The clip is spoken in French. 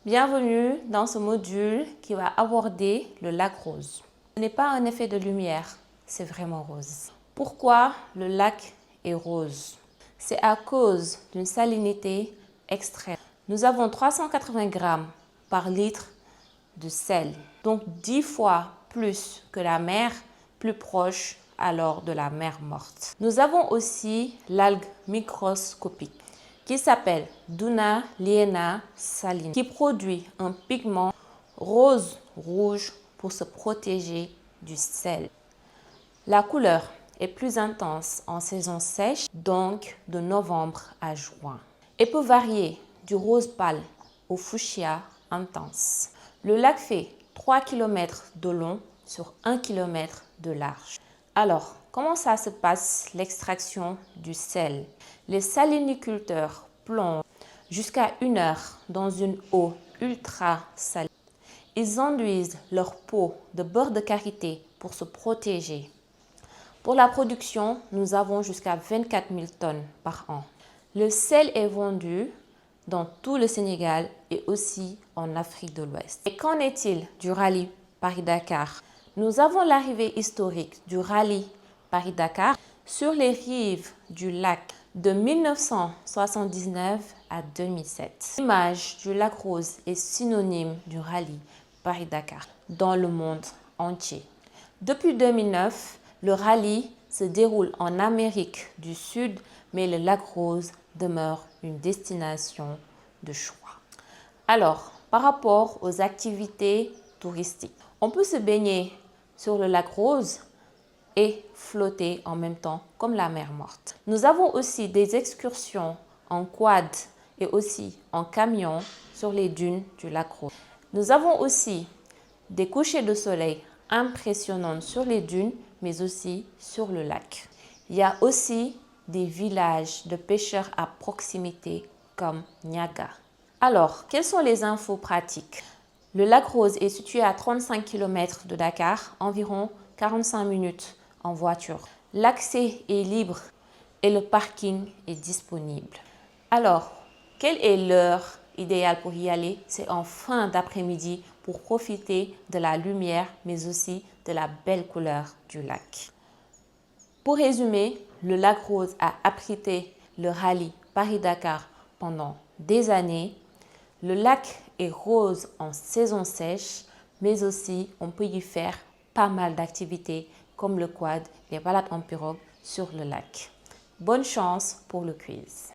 Bienvenue dans ce module qui va aborder le lac rose. Ce n'est pas un effet de lumière, c'est vraiment rose. Pourquoi le lac est rose? C'est à cause d'une salinité extrême. Nous avons 380 grammes par litre de sel, donc 10 fois plus que la mer, plus proche alors de la mer morte. Nous avons aussi l'algue microscopique qui s'appelle Duna liena salina, qui produit un pigment rose-rouge pour se protéger du sel. La couleur est plus intense en saison sèche, donc de novembre à juin, et peut varier du rose pâle au fuchsia intense. Le lac fait 3 km de long sur 1 km de large. Alors, comment ça se passe l'extraction du sel? Les saliniculteurs plongent jusqu'à 1 heure dans une eau ultra salée. Ils enduisent leur peau de beurre de karité pour se protéger. Pour la production, nous avons jusqu'à 24 000 tonnes par an. Le sel est vendu dans tout le Sénégal et aussi en Afrique de l'Ouest. Et qu'en est-il du rallye Paris-Dakar? Nous avons l'arrivée historique du rallye Paris-Dakar sur les rives du lac de 1979 à 2007. L'image du lac rose est synonyme du rallye Paris-Dakar dans le monde entier. Depuis 2009, le rallye se déroule en Amérique du Sud, mais le lac rose demeure une destination de choix. Alors, par rapport aux activités touristiques, on peut se baigner sur le lac rose et flotter en même temps comme la mer morte. Nous avons aussi des excursions en quad et aussi en camion sur les dunes du lac rose. Nous avons aussi des couchers de soleil impressionnants sur les dunes, mais aussi sur le lac. Il y a aussi des villages de pêcheurs à proximité comme Niaga. Alors, quelles sont les infos pratiques? Le lac rose est situé à 35 km de Dakar, environ 45 minutes en voiture. L'accès est libre et le parking est disponible. Alors, quelle est l'heure idéale pour y aller? C'est en fin d'après-midi pour profiter de la lumière, mais aussi de la belle couleur du lac. Pour résumer, le lac rose a abrité le rallye Paris-Dakar pendant des années. Le lac est rose en saison sèche, mais aussi on peut y faire pas mal d'activités comme le quad, les balades en pirogue sur le lac. Bonne chance pour le quiz.